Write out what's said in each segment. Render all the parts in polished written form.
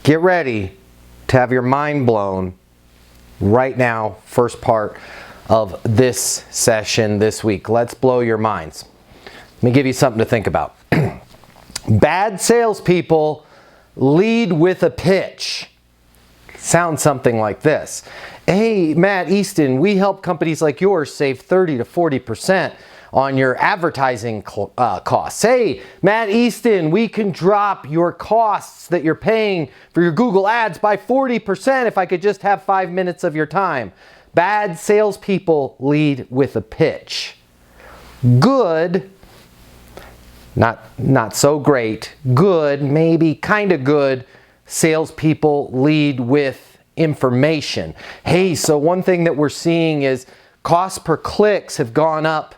Get ready to have your mind blown right now, first part of this session this week. Let's blow your minds. Let me give you something to think about. Bad salespeople lead with a pitch. Sounds something like this. Hey, Matt, Easton, we help companies like yours save 30 to 40% on your advertising costs. Hey, Matt, Easton, we can drop your costs that you're paying for your Google ads by 40% if I could just have 5 minutes of your time. Bad salespeople lead with a pitch. Good, not so great, good, maybe kind of good, salespeople lead with information. Hey, so one thing that we're seeing is costs per clicks have gone up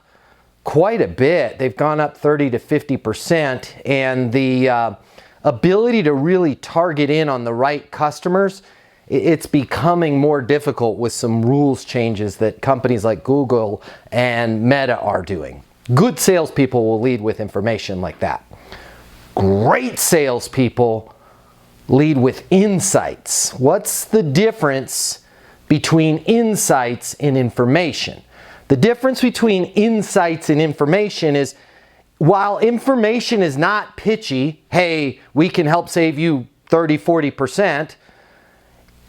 quite a bit. They've gone up 30 to 50%, and the ability to really target in on the right customers, it's becoming more difficult with some rules changes that companies like Google and Meta are doing. Good salespeople will lead with information like that. Great salespeople lead with insights. What's the difference between insights and information? The difference between insights and information is, while information is not pitchy, hey, we can help save you 30, 40%,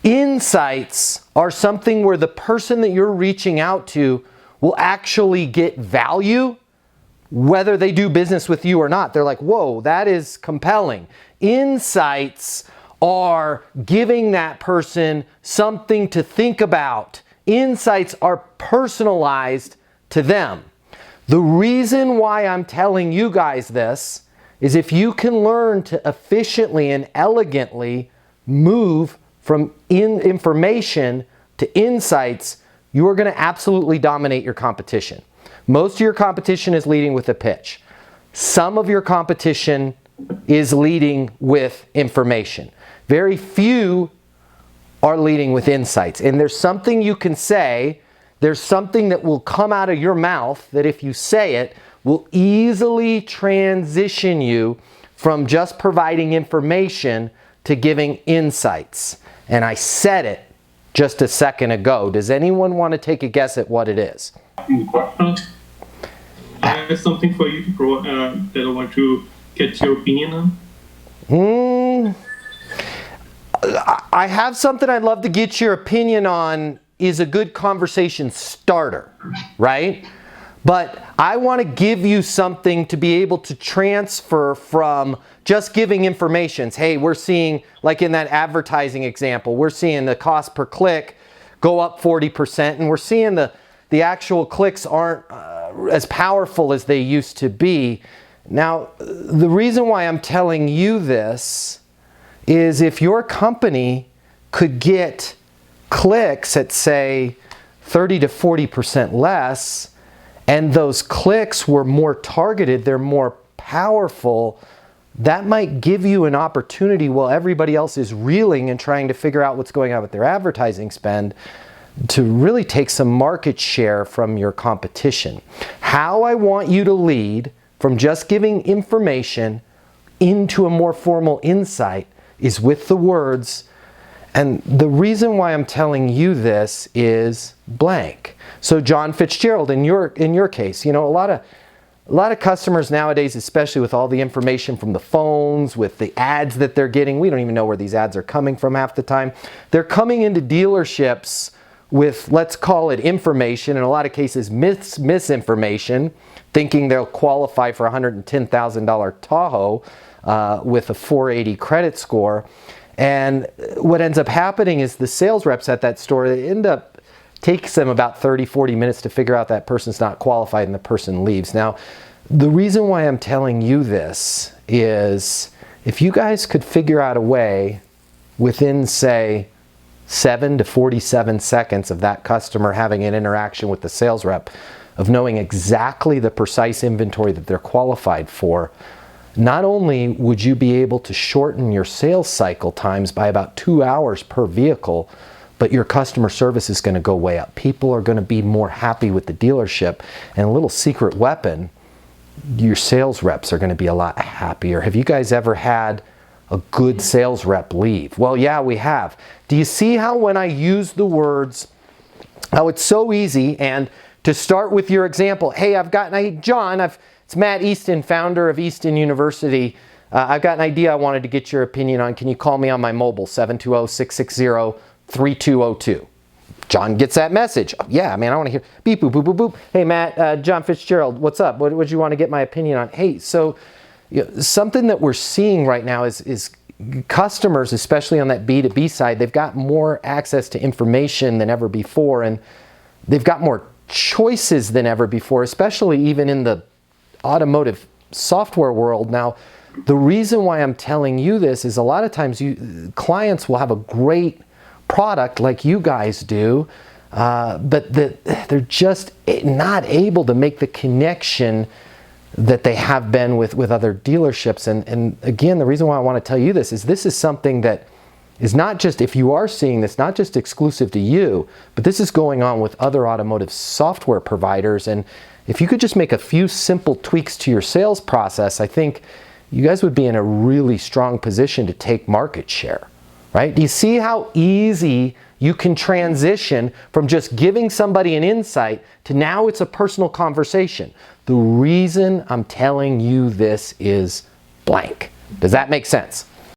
insights are something where the person that you're reaching out to will actually get value whether they do business with you or not. They're like, whoa, that is compelling. Insights are giving that person something to think about. Insights are personalized to them. The reason why I'm telling you guys this is if you can learn to efficiently and elegantly move from information to insights, you are going to absolutely dominate your competition. Most of your competition is leading with a pitch. Some of your competition is leading with information. Very few are leading with insights. And there's something you can say, there's something that will come out of your mouth that if you say it, will easily transition you from just providing information to giving insights. And I said it just a second ago. Does anyone want to take a guess at what it is? I have something for you that I want to get your opinion on. I have something I'd love to get your opinion on. Is a good conversation starter, right? But I want to give you something to be able to transfer from just giving information. Hey, we're seeing, like in that advertising example, we're seeing the cost per click go up 40%, and we're seeing the actual clicks aren't as powerful as they used to be. Now, the reason why I'm telling you this is if your company could get clicks at, say, 30 to 40% less, and those clicks were more targeted, they're more powerful, that might give you an opportunity while everybody else is reeling and trying to figure out what's going on with their advertising spend to really take some market share from your competition. How I want you to lead from just giving information into a more formal insight is with the words, and the reason why I'm telling you this is blank. So John Fitzgerald, in your case, you know, a lot of customers nowadays, especially with all the information from the phones, with the ads that they're getting, we don't even know where these ads are coming from half the time. They're coming into dealerships with, let's call it information, in a lot of cases misinformation, thinking they'll qualify for a $110,000 Tahoe with a 480 credit score. And what ends up happening is the sales reps at that store, they end up, takes them about 30, 40 minutes to figure out that person's not qualified and the person leaves. Now, the reason why I'm telling you this is if you guys could figure out a way within, say, 7 to 47 seconds of that customer having an interaction with the sales rep, of knowing exactly the precise inventory that they're qualified for, not only would you be able to shorten your sales cycle times by about 2 hours per vehicle, but your customer service is going to go way up. People are going to be more happy with the dealership. And a little secret weapon, your sales reps are going to be a lot happier. Have you guys ever had a good sales rep leave? Well, yeah, we have. Do you see how when I use the words, how it's so easy? And to start with your example, hey, John, it's Matt Easton, founder of Easton University. I've got an idea I wanted to get your opinion on. Can you call me on my mobile, 720-660-3202? John gets that message. Yeah, man, I want to hear beep, boop, boop, boop, boop. Hey, Matt, John Fitzgerald, what's up? What would you want to get my opinion on? Hey, so something that we're seeing right now is customers, especially on that B2B side, they've got more access to information than ever before, and they've got more choices than ever before, especially even in the automotive software world. Now, the reason why I'm telling you this is a lot of times clients will have a great product like you guys do, but they're just not able to make the connection that they have been with other dealerships. And again, the reason why I want to tell you this is something that is not just, if you are seeing this, not just exclusive to you, but this is going on with other automotive software providers. And if you could just make a few simple tweaks to your sales process, I think you guys would be in a really strong position to take market share, right? Do you see how easy you can transition from just giving somebody an insight to now it's a personal conversation? The reason I'm telling you this is blank. Does that make sense?